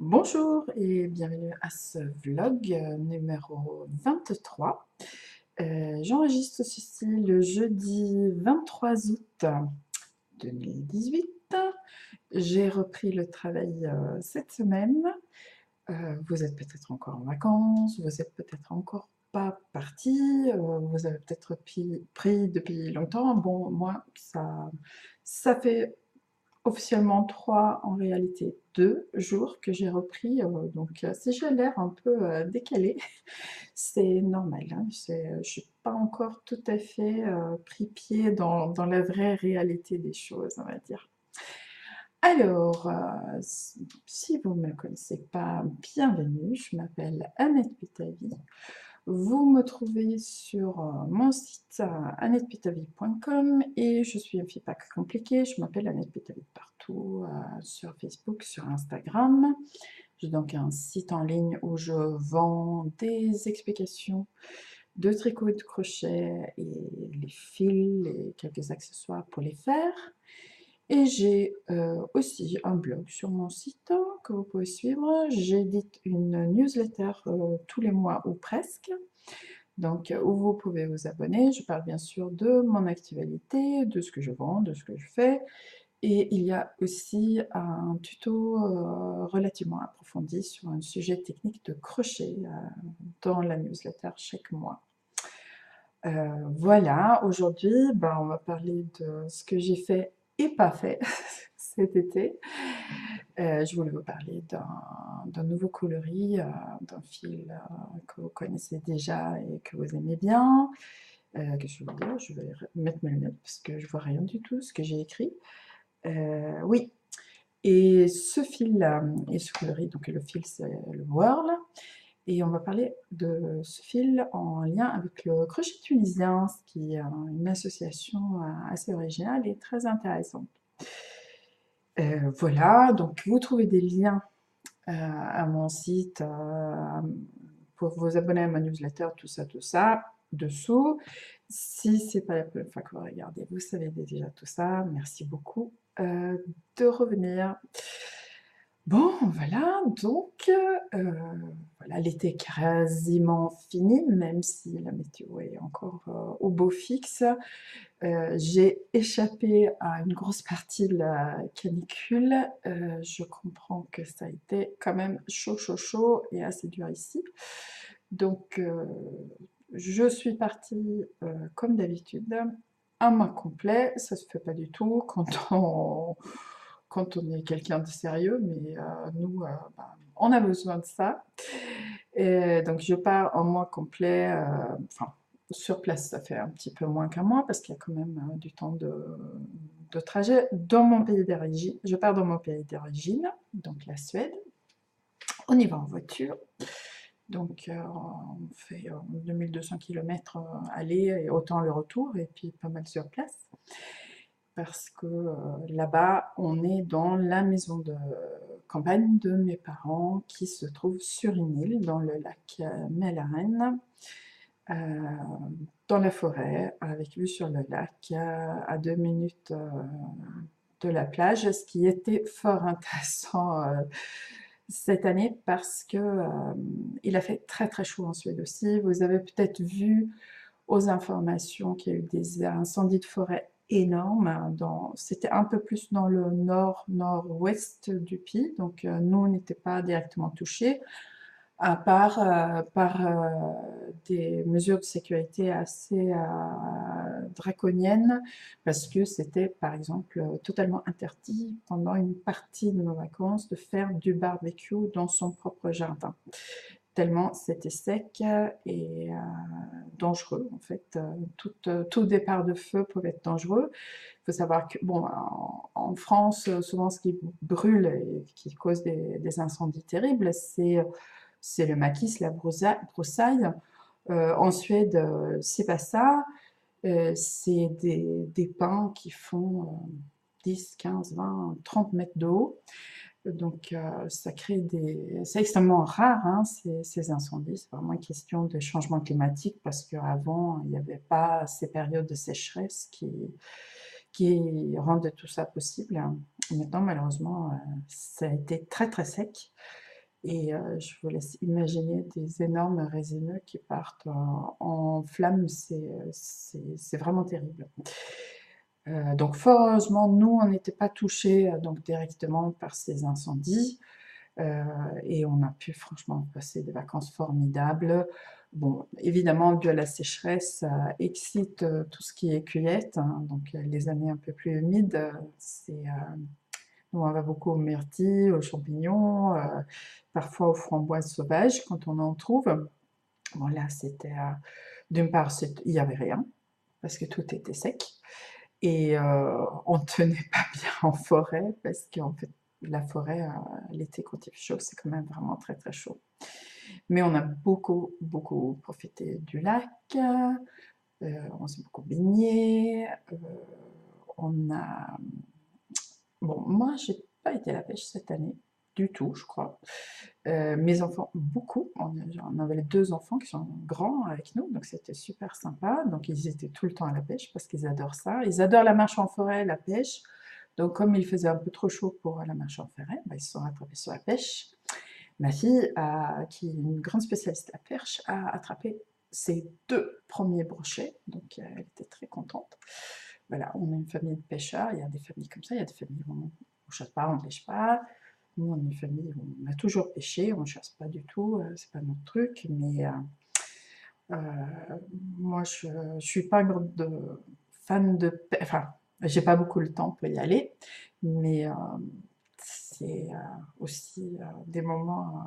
Bonjour et bienvenue à ce vlog numéro 23. J'enregistre ceci le jeudi 23 août 2018. J'ai repris le travail cette semaine. Vous êtes peut-être encore en vacances, vous êtes peut-être encore pas parti, vous avez peut-être pris depuis longtemps. Bon, moi, ça fait officiellement 3, en réalité 2 jours que j'ai repris, donc si j'ai l'air un peu décalée, c'est normal, hein, je suis pas encore tout à fait pris pied dans la vraie réalité des choses, on va dire. Alors, si vous ne me connaissez pas, bienvenue, je m'appelle Annette Pitavi. Vous me trouvez sur mon site annettepitavi.com et je suis une fille pas compliquée, je m'appelle Annette Pitavi partout, sur Facebook, sur Instagram. J'ai donc un site en ligne où je vends des explications de tricot et de crochet et les fils et quelques accessoires pour les faire. Et j'ai aussi un blog sur mon site que vous pouvez suivre. J'édite une newsletter tous les mois ou presque, donc où vous pouvez vous abonner. Je parle bien sûr de mon actualité, de ce que je vends, de ce que je fais. Et il y a aussi un tuto relativement approfondi sur un sujet technique de crochet dans la newsletter chaque mois. Voilà, aujourd'hui, on va parler de ce que j'ai fait et pas fait cet été. Je voulais vous parler d'un nouveau coloris, d'un fil que vous connaissez déjà et que vous aimez bien. Qu'est-ce que je veux dire? Je vais mettre mes lunettes parce que je vois rien du tout ce que j'ai écrit. Oui, et ce fil-là et ce coloris, donc le fil c'est le Whirl, et on va parler de ce fil en lien avec le crochet tunisien, ce qui est une association assez originale et très intéressante. Voilà, donc vous trouvez des liens à mon site pour vous abonner à ma newsletter, tout ça, dessous. Si c'est pas la première fois que vous regardez, vous savez déjà tout ça. Merci beaucoup de revenir. Bon, voilà, donc voilà, l'été est quasiment fini, même si la météo est encore au beau fixe. J'ai échappé à une grosse partie de la canicule. Je comprends que ça a été quand même chaud, chaud, chaud et assez dur ici. Donc, je suis partie, comme d'habitude, un mois complet. Ça se fait pas du tout quand on est quelqu'un de sérieux, mais nous, on a besoin de ça. Et donc, je pars en mois complet, enfin, sur place, ça fait un petit peu moins qu'un mois parce qu'il y a quand même du temps de trajet dans mon pays d'origine. Je pars dans mon pays d'origine, donc la Suède. On y va en voiture. Donc, on fait 2200 km aller et autant le retour, et puis pas mal sur place. Parce que là-bas, on est dans la maison de campagne de mes parents qui se trouve sur une île dans le lac Mälaren, dans la forêt, avec vue sur le lac, à 2 minutes de la plage, ce qui était fort intéressant cette année parce que il a fait très très chaud en Suède aussi. Vous avez peut-être vu aux informations qu'il y a eu des incendies de forêt énormes. C'était un peu plus dans le nord-nord-ouest du pays, donc nous on n'était pas directement touchés à part par des mesures de sécurité assez draconiennes, parce que c'était par exemple totalement interdit pendant une partie de nos vacances de faire du barbecue dans son propre jardin, tellement c'était sec et dangereux en fait. Tout départ de feu peut être dangereux. Il faut savoir que, bon, en France, souvent ce qui brûle et qui cause des incendies terribles, c'est le maquis, la broussaille. En Suède, c'est pas ça. C'est des pins qui font 10, 15, 20, 30 mètres de haut. Donc, ça crée c'est extrêmement rare, hein, ces incendies. C'est vraiment une question de changement climatique parce qu'avant, il n'y avait pas ces périodes de sécheresse qui rendent tout ça possible. Maintenant, malheureusement, ça a été très très sec. Et je vous laisse imaginer des énormes résineux qui partent en flammes, c'est vraiment terrible. Donc fort heureusement, nous, on n'était pas touchés donc directement par ces incendies. Et on a pu franchement passer des vacances formidables. Bon, évidemment, dû à la sécheresse, ça excite tout ce qui est cueillette, hein, donc les années un peu plus humides, nous on va beaucoup aux myrtilles, aux champignons, parfois aux framboises sauvages quand on en trouve. Bon là, c'était d'une part, il n'y avait rien parce que tout était sec et on ne tenait pas bien en forêt parce qu'en fait, la forêt, l'été quand il fait chaud, c'est quand même vraiment très très chaud. Mais on a beaucoup, beaucoup profité du lac, on s'est beaucoup baigné, on a... Bon, moi, j'ai pas été à la pêche cette année, du tout, je crois. Mes enfants, beaucoup. On avait les 2 enfants qui sont grands avec nous, donc c'était super sympa. Donc ils étaient tout le temps à la pêche parce qu'ils adorent ça. Ils adorent la marche en forêt, la pêche. Donc comme il faisait un peu trop chaud pour la marche en forêt, bah, ils se sont rattrapés sur la pêche. Ma fille, qui est une grande spécialiste de la perche, a attrapé ses 2 premiers brochets, donc elle était très contente. Voilà, on est une famille de pêcheurs, il y a des familles comme ça, il y a des familles où on ne chasse pas, on ne pêche pas. Nous, on est une famille où on a toujours pêché, on ne chasse pas du tout, c'est pas notre truc, mais euh, moi, je ne suis pas fan de pêche, enfin, j'ai pas beaucoup le temps pour y aller, mais c'est aussi des moments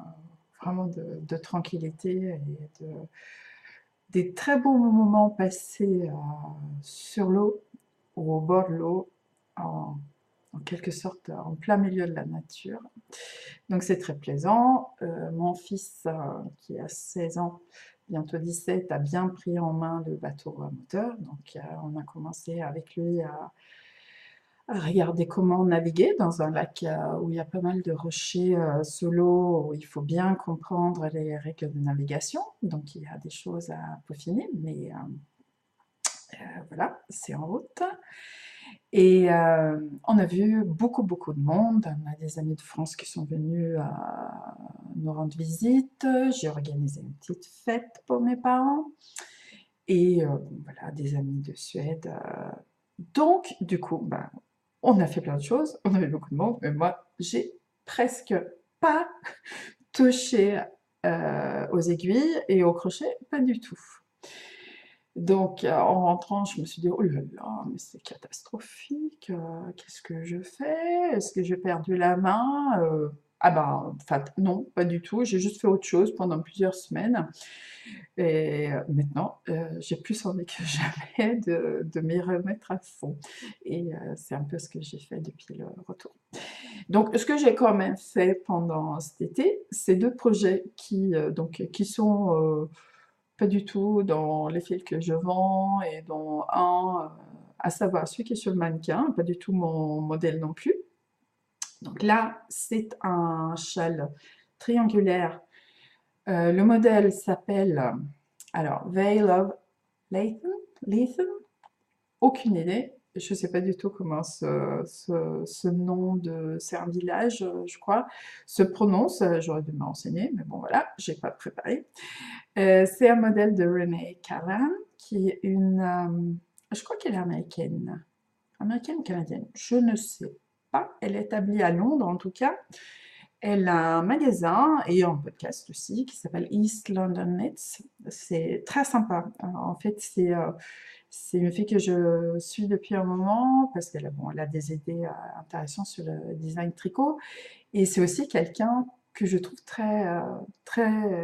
vraiment de tranquillité et des très beaux moments passés sur l'eau ou au bord de l'eau, en quelque sorte en plein milieu de la nature. Donc c'est très plaisant. Mon fils, qui a 16 ans, bientôt 17, a bien pris en main le bateau à moteur. Donc on a commencé avec lui à regarder comment naviguer dans un lac où il y a pas mal de rochers sous l'eau, où il faut bien comprendre les règles de navigation. Donc il y a des choses à peaufiner, mais voilà, c'est en route. Et on a vu beaucoup, beaucoup de monde. On a des amis de France qui sont venus nous rendre visite. J'ai organisé une petite fête pour mes parents. Et voilà, des amis de Suède. Donc, du coup, ben, on a fait plein de choses. On avait beaucoup de monde. Mais moi, j'ai presque pas touché aux aiguilles et aux crochets. Pas du tout. Donc, en rentrant, je me suis dit: «Oh là là, mais c'est catastrophique, qu'est-ce que je fais? Est-ce que j'ai perdu la main?» Ah ben, en fait, non, pas du tout. J'ai juste fait autre chose pendant plusieurs semaines et maintenant, j'ai plus envie que jamais de m'y remettre à fond et c'est un peu ce que j'ai fait depuis le retour. Donc, ce que j'ai quand même fait pendant cet été, c'est 2 projets qui sont, pas du tout dans les fils que je vends et dont un, à savoir celui qui est sur le mannequin, pas du tout mon modèle non plus. Donc là, c'est un châle triangulaire. Le modèle s'appelle, alors, Veil of Lathan? Lathan? Aucune idée. Je ne sais pas du tout comment ce nom de... C'est un village, je crois, se prononce. J'aurais dû m'enseigner, mais bon voilà, j'ai pas préparé. C'est un modèle de Renee Callan, qui est je crois qu'elle est américaine. Américaine ou canadienne? Je ne sais pas. Elle est établie à Londres en tout cas. Elle a un magasin et un podcast aussi qui s'appelle East London Knits. C'est très sympa. En fait, c'est une fille que je suis depuis un moment parce qu'elle elle a des idées intéressantes sur le design tricot. Et c'est aussi quelqu'un que je trouve très, très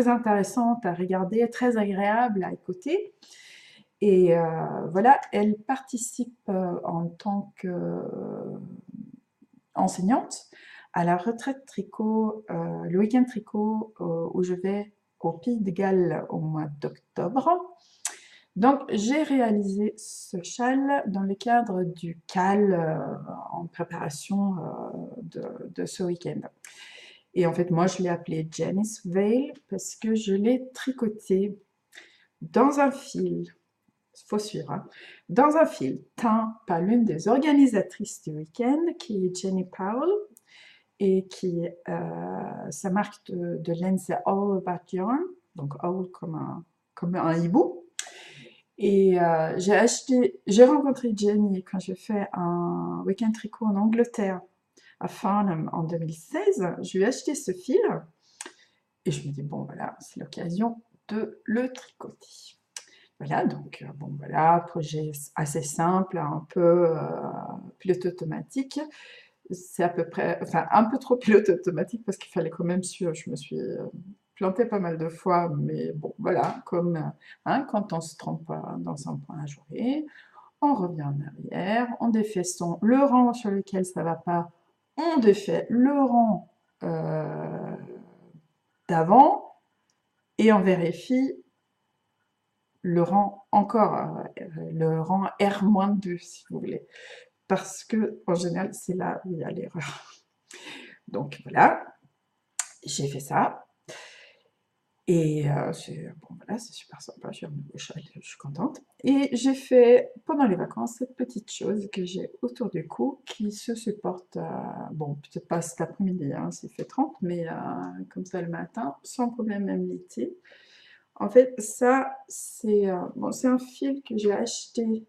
intéressante à regarder, très agréable à écouter. Et voilà, elle participe en tant qu'enseignante à la retraite tricot, le week-end tricot où je vais au Pays de Galles au mois d'octobre. Donc j'ai réalisé ce châle dans le cadre du CAL en préparation de ce week-end. Et en fait, moi, je l'ai appelé Janice Veil parce que je l'ai tricoté dans un fil, faut suivre, hein, dans un fil teint par l'une des organisatrices du week-end, qui est Jenny Powell. et qui sa marque de laine, c'est All About Yarn, donc All comme un hibou. Et j'ai rencontré Jenny quand j'ai fait un week-end tricot en Angleterre, à Farnham en 2016. Je lui ai acheté ce fil et je me dis, bon voilà, c'est l'occasion de le tricoter. Voilà, donc bon voilà, projet assez simple, un peu pilote automatique. C'est à peu près, enfin un peu trop pilote automatique parce qu'il fallait quand même suivre. Je me suis plantée pas mal de fois, mais bon voilà, comme hein, quand on se trompe dans un point à jouer, on revient en arrière, on défait le rang sur lequel ça va pas, on défait le rang d'avant et on vérifie le rang encore, le rang R-2 si vous voulez, parce que en général c'est là où il y a l'erreur. Donc voilà, j'ai fait ça. Et bon, voilà, c'est super sympa, j'ai un nouveau chat, je suis contente. Et j'ai fait, pendant les vacances, cette petite chose que j'ai autour du cou qui se supporte, bon, peut-être pas cet après-midi, hein, s'il fait 30, mais comme ça le matin, sans problème, même l'été. En fait, ça, c'est bon, c'est un fil que j'ai acheté,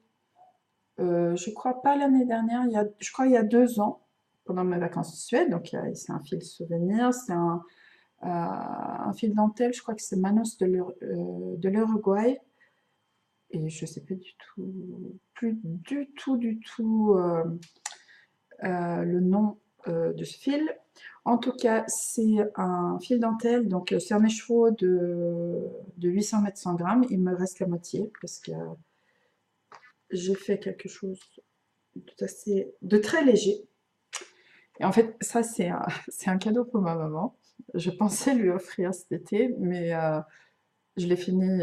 je crois pas l'année dernière, je crois il y a 2 ans, pendant mes vacances en Suède. Donc, c'est un fil souvenir, c'est un fil dentelle, je crois que c'est Manos de l'Uruguay. Et je sais pas plus du tout le nom de ce fil. En tout cas, c'est un fil dentelle, donc c'est un écheveau de 800 mètres 100 grammes. Il me reste la moitié parce que j'ai fait quelque chose de très léger. Et en fait, ça, c'est un cadeau pour ma maman. Je pensais lui offrir cet été, mais je l'ai fini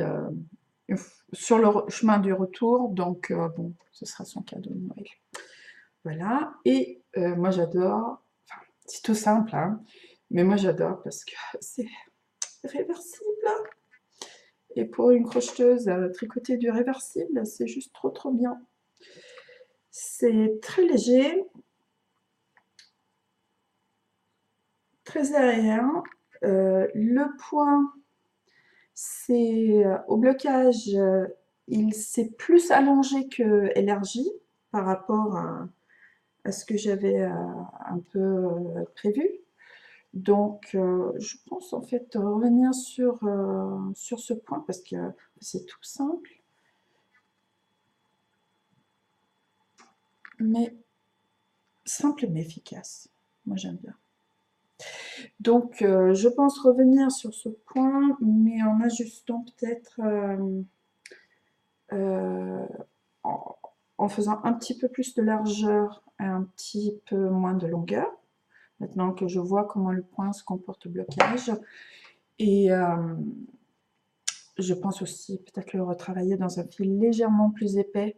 sur le chemin du retour, donc bon, ce sera son cadeau de Noël. Voilà, et moi j'adore, enfin, c'est tout simple, hein, mais moi j'adore parce que c'est réversible. Et pour une crocheteuse, tricoter du réversible, c'est juste trop bien. C'est très léger, très aérien. Le point, c'est au blocage, il s'est plus allongé que élargi par rapport à ce que j'avais un peu prévu. Donc, je pense en fait revenir sur ce point parce que c'est tout simple, mais simple mais efficace. Moi, j'aime bien. Donc, je pense revenir sur ce point, mais en ajustant peut-être euh, en faisant un petit peu plus de largeur et un petit peu moins de longueur. Maintenant que je vois comment le point se comporte au blocage. Et je pense aussi peut-être le retravailler dans un fil légèrement plus épais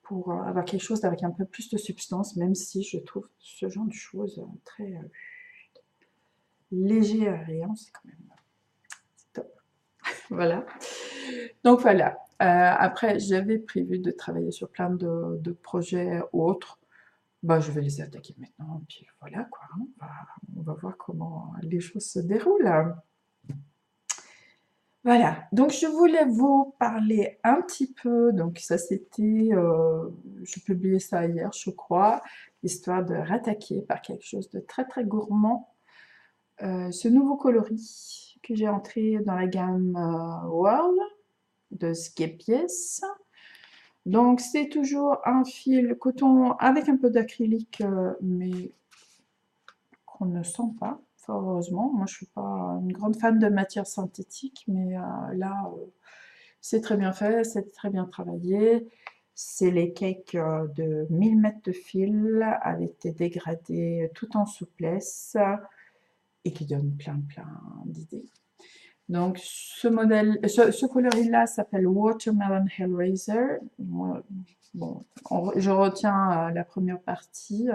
pour avoir quelque chose avec un peu plus de substance, même si je trouve ce genre de choses très léger et aérien, c'est quand même top. Voilà. Donc voilà. Après, j'avais prévu de travailler sur plein de projets autres. Bah, je vais les attaquer maintenant, puis voilà quoi. On va voir comment les choses se déroulent. Voilà, donc je voulais vous parler un petit peu, donc ça c'était, j'ai publié ça hier je crois, histoire de rattaquer par quelque chose de très gourmand, ce nouveau coloris que j'ai entré dans la gamme World de Skepies. Donc c'est toujours un fil coton avec un peu d'acrylique, mais qu'on ne sent pas, fort heureusement. Moi je suis pas une grande fan de matière synthétique, mais là c'est très bien fait, c'est très bien travaillé. C'est les cakes de 1000 mètres de fil avec des dégradés tout en souplesse et qui donnent plein d'idées. Donc ce coloris-là s'appelle Watermelon Hellraiser. Moi, bon, je retiens la première partie,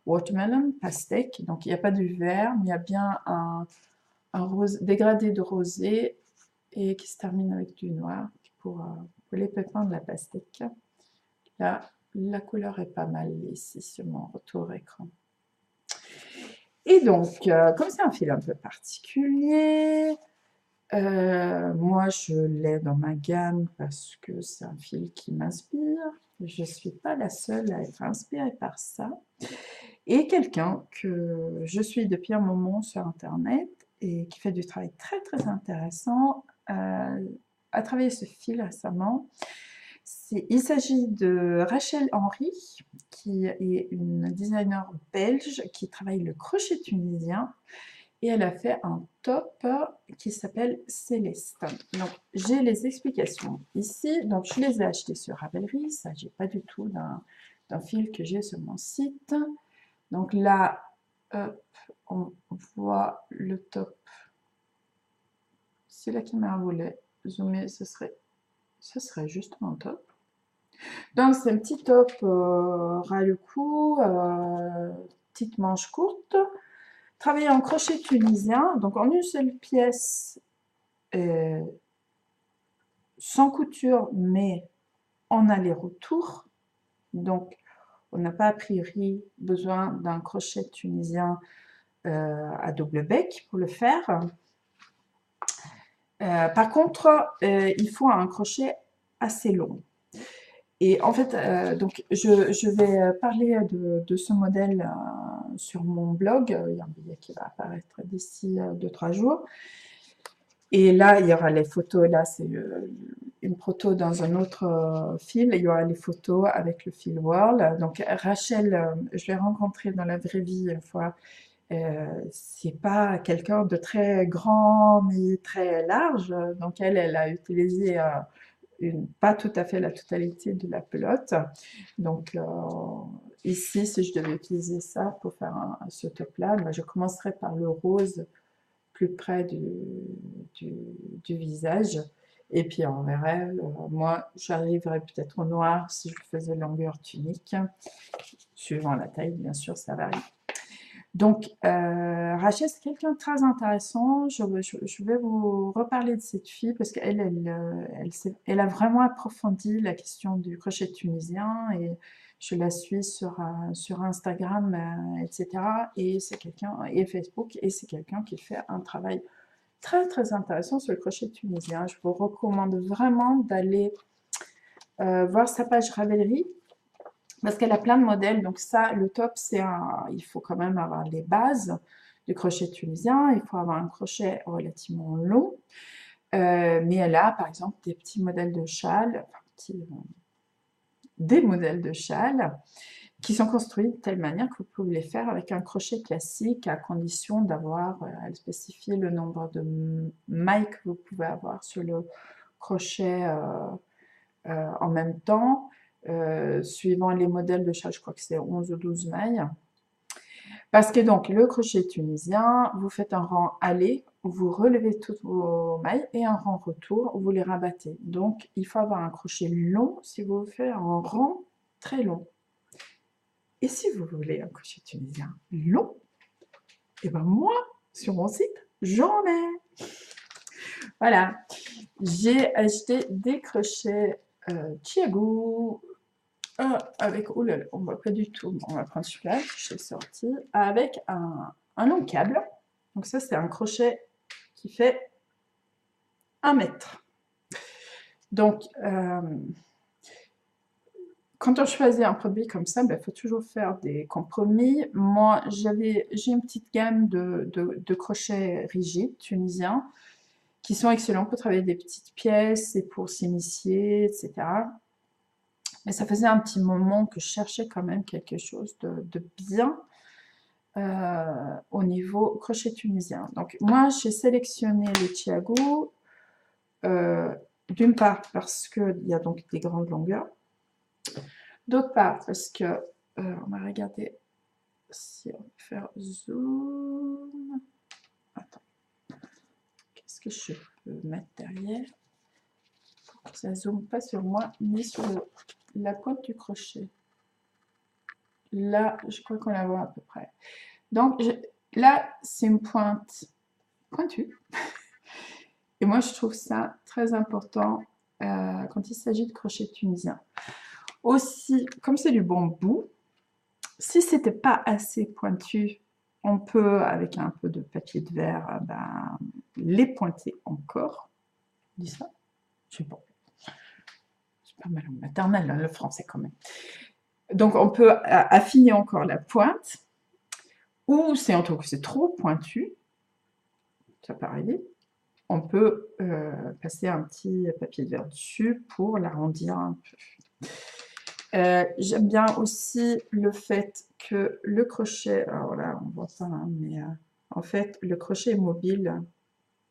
Watermelon, pastèque. Donc il n'y a pas du vert, mais il y a bien un dégradé de rosé et qui se termine avec du noir pour les pépins de la pastèque. Là, la couleur est pas mal ici sur mon retour écran. Et donc, comme c'est un fil un peu particulier, moi je l'ai dans ma gamme parce que c'est un fil qui m'inspire. Je ne suis pas la seule à être inspirée par ça. Et quelqu'un que je suis depuis un moment sur internet et qui fait du travail très très intéressant, a travaillé ce fil récemment. Il s'agit de Rachel Henry, qui est une designer belge qui travaille le crochet tunisien, et elle a fait un top qui s'appelle Céleste. Donc j'ai les explications ici, donc je les ai achetés sur Ravelry, ça j'ai pas du tout d'un fil que j'ai sur mon site. Donc là, hop, on voit le top. Si la caméra voulait zoomer, ce serait justement top. Donc c'est un petit top ras le cou, petite manche courte, travaillé en crochet tunisien, donc en une seule pièce, sans couture, mais en aller-retour. Donc on n'a pas a priori besoin d'un crochet tunisien à double bec pour le faire. Par contre, il faut un crochet assez long. Et en fait, donc je vais parler de ce modèle sur mon blog. Il y a un billet qui va apparaître d'ici 2-3 jours. Et là, il y aura les photos. Là, c'est une proto dans un autre fil. Il y aura les photos avec le fil Whirl. Donc Rachel, je l'ai rencontrée dans la vraie vie une fois. C'est pas quelqu'un de très grand ni très large. Donc elle a utilisé pas tout à fait la totalité de la pelote. Donc ici, si je devais utiliser ça pour faire ce top-là, je commencerai par le rose plus près du visage. Et puis on verrait, moi j'arriverais peut-être au noir si je faisais longueur tunique, suivant la taille, bien sûr, ça varie. Donc, Rachel, c'est quelqu'un de très intéressant. Je vais vous reparler de cette fille parce qu'elle a vraiment approfondi la question du crochet tunisien et je la suis sur Instagram, etc. Et c'est quelqu'un, et Facebook, et c'est quelqu'un qui fait un travail très très intéressant sur le crochet tunisien. Je vous recommande vraiment d'aller voir sa page Ravelry parce qu'elle a plein de modèles. Donc ça, le top, il faut quand même avoir les bases du crochet tunisien. Il faut avoir un crochet relativement long. Mais elle a, par exemple, des petits modèles de châles, des modèles de châles qui sont construits de telle manière que vous pouvez les faire avec un crochet classique à condition d'avoir, elle spécifie le nombre de mailles que vous pouvez avoir sur le crochet en même temps. Suivant les modèles de châle, je crois que c'est 11 ou 12 mailles. Parce que donc, le crochet tunisien, vous faites un rang aller, vous relevez toutes vos mailles, et un rang retour, vous les rabattez. Donc, il faut avoir un crochet long si vous faites un rang très long. Et si vous voulez un crochet tunisien long, et ben moi, sur mon site, j'en ai. Voilà, j'ai acheté des crochets Chiago avec, oh là là, on voit pas du tout, on va prendre celui-là, je l'ai sorti, avec un long câble. Donc ça, c'est un crochet qui fait 1 mètre. Donc, quand on choisit un produit comme ça, il faut toujours faire des compromis. Moi, j'ai une petite gamme de crochets rigides tunisiens qui sont excellents pour travailler des petites pièces et pour s'initier, etc. Mais ça faisait un petit moment que je cherchais quand même quelque chose de bien au niveau crochet tunisien. Donc moi, j'ai sélectionné le Chiago, d'une part parce qu'il y a donc des grandes longueurs, d'autre part parce que, on va regarder si on peut faire zoom. Attends, qu'est-ce que je peux mettre derrière pour que ça ne zoome pas sur moi ni sur la pointe du crochet. Là, je crois qu'on la voit à peu près. Donc là, c'est une pointe pointue. Et moi, je trouve ça très important quand il s'agit de crochet tunisien. Aussi, comme c'est du bambou, si c'était pas assez pointu, On peut, avec un peu de papier de verre, les pointer encore. On dit ça? Je sais pas. C'est pas mal en maternelle, hein, le français quand même. Donc, on peut affiner encore la pointe. Ou c'est en tout cas c'est trop pointu, ça peut arriver. On peut passer un petit papier de verre dessus pour l'arrondir un peu. J'aime bien aussi le fait que le crochet, alors là on voit pas, hein, mais en fait le crochet est mobile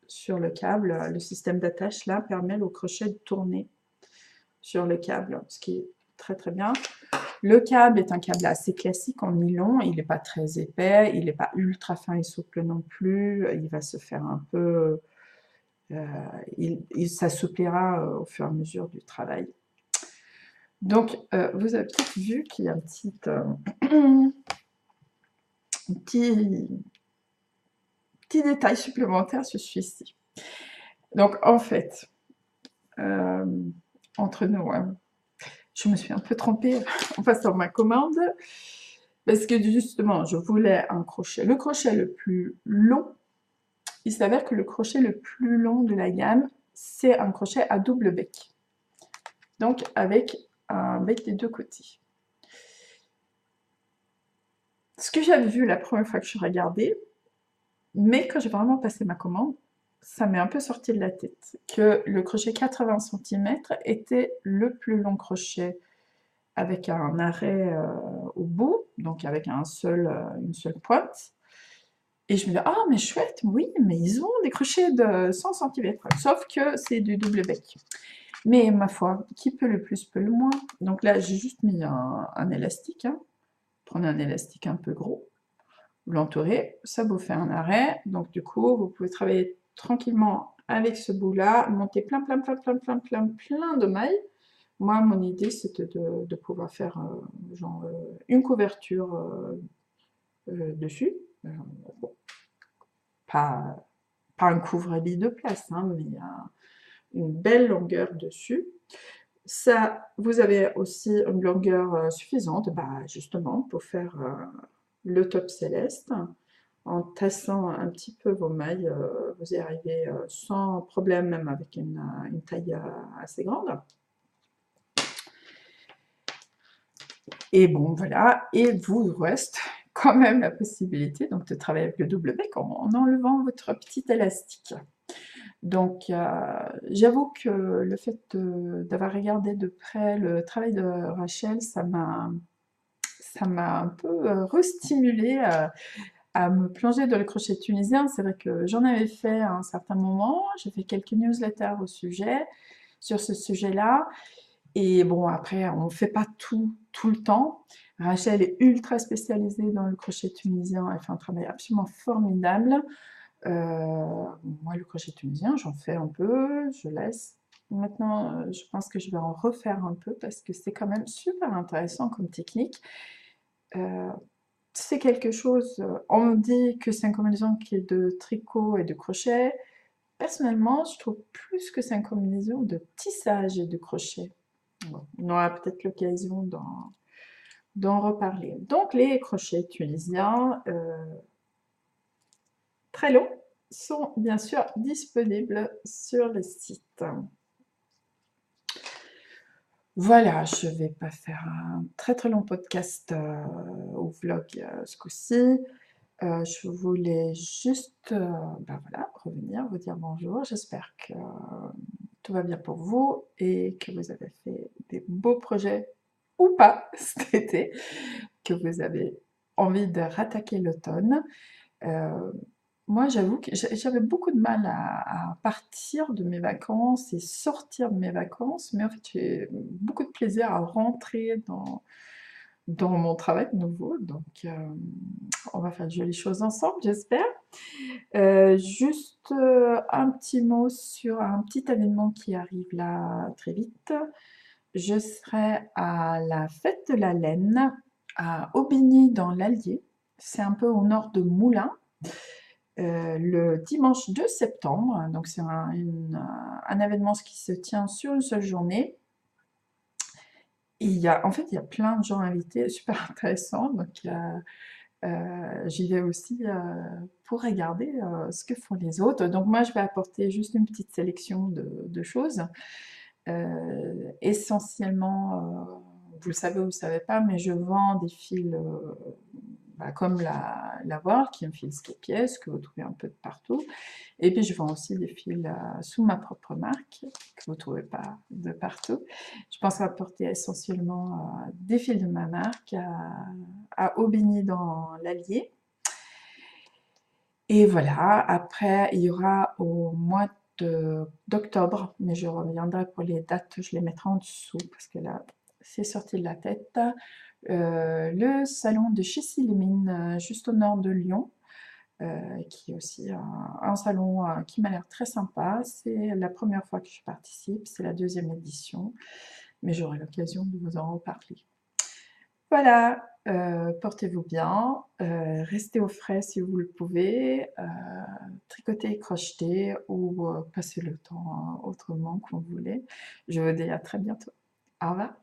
sur le câble. Le système d'attache là permet au crochet de tourner sur le câble, ce qui est très très bien. Le câble est un câble assez classique en nylon, il n'est pas très épais, il n'est pas ultra fin et souple non plus, il va se faire un peu, il s'assouplira au fur et à mesure du travail. Donc, vous avez peut-être vu qu'il y a un petit détail supplémentaire sur celui-ci. Donc, en fait, entre nous, hein, je me suis un peu trompée en passant ma commande, parce que justement, je voulais un crochet. Le crochet le plus long, il s'avère que le crochet le plus long de la gamme, c'est un crochet à double bec. Donc, avec un bec des deux côtés. Ce que j'avais vu la première fois que je regardais, mais quand j'ai vraiment passé ma commande, ça m'est un peu sorti de la tête, que le crochet 80 cm était le plus long crochet avec un arrêt au bout, donc avec une seule pointe. Et je me dis, ah mais chouette, oui, mais ils ont des crochets de 100 cm, sauf que c'est du double bec. Mais ma foi, qui peut le plus peut le moins. Donc là, j'ai juste mis un élastique. Hein. Prenez un élastique un peu gros, vous l'entourez, ça vous fait un arrêt. Donc du coup, vous pouvez travailler tranquillement avec ce bout-là, monter plein de mailles. Moi, mon idée, c'était de pouvoir faire genre une couverture dessus. Bon, pas un couvre-lit de place, hein, mais une belle longueur dessus. Ça, vous avez aussi une longueur suffisante, justement, pour faire le top céleste. En tassant un petit peu vos mailles, vous y arrivez sans problème, même avec une taille assez grande. Et bon, voilà, et vous reste quand même la possibilité donc, de travailler avec le double bec en enlevant votre petit élastique. Donc, j'avoue que le fait d'avoir regardé de près le travail de Rachel, ça m'a un peu restimulée à me plonger dans le crochet tunisien. C'est vrai que j'en avais fait à un certain moment, j'ai fait quelques newsletters sur ce sujet-là. Et bon, après, on ne fait pas tout le temps. Rachel est ultra spécialisée dans le crochet tunisien, elle fait un travail absolument formidable. Moi, le crochet tunisien, j'en fais un peu, je laisse. Maintenant, je pense que je vais en refaire un peu parce que c'est quand même super intéressant comme technique. C'est quelque chose, on me dit que c'est une combinaison qui est de tricot et de crochet. Personnellement, je trouve plus que c'est une combinaison de tissage et de crochet. Bon, on aura peut-être l'occasion d'en reparler. Donc, les crochets tunisiens, très longs, sont bien sûr disponibles sur le site. Voilà, je ne vais pas faire un très très long podcast ou vlog ce coup-ci. Je voulais juste voilà, revenir, vous dire bonjour. J'espère que tout va bien pour vous et que vous avez fait des beaux projets ou pas cet été, que vous avez envie de rattaquer l'automne. Moi, j'avoue que j'avais beaucoup de mal à partir de mes vacances et sortir de mes vacances, mais en fait, j'ai beaucoup de plaisir à rentrer dans mon travail de nouveau. Donc, on va faire de jolies choses ensemble, j'espère. Juste un petit mot sur un petit événement qui arrive là très vite. Je serai à la fête de la laine à Aubigny dans l'Allier. C'est un peu au nord de Moulins. Le dimanche 2 septembre, donc c'est un événement qui se tient sur une seule journée. Et en fait, il y a plein de gens invités, super intéressant. Donc, il y a J'y vais aussi pour regarder ce que font les autres. Donc moi, je vais apporter juste une petite sélection de choses. Essentiellement, vous le savez ou vous ne le savez pas, mais je vends des fils comme la World, qui est un fil ski pièce que vous trouvez un peu de partout. Et puis je vends aussi des fils sous ma propre marque, que vous ne trouvez pas de partout. Je pense apporter essentiellement des fils de ma marque à Aubigny dans l'Allier. Et voilà, après il y aura au mois d'octobre, mais je reviendrai pour les dates, je les mettrai en dessous parce que là c'est sorti de la tête, le salon de Chessy-les-Mines, juste au nord de Lyon, qui est aussi un salon qui m'a l'air très sympa. C'est la première fois que je participe, c'est la deuxième édition, mais j'aurai l'occasion de vous en reparler. Voilà, portez-vous bien, restez au frais si vous le pouvez, tricotez et crochetez ou passez le temps autrement comme vous voulez. Je vous dis à très bientôt. Au revoir.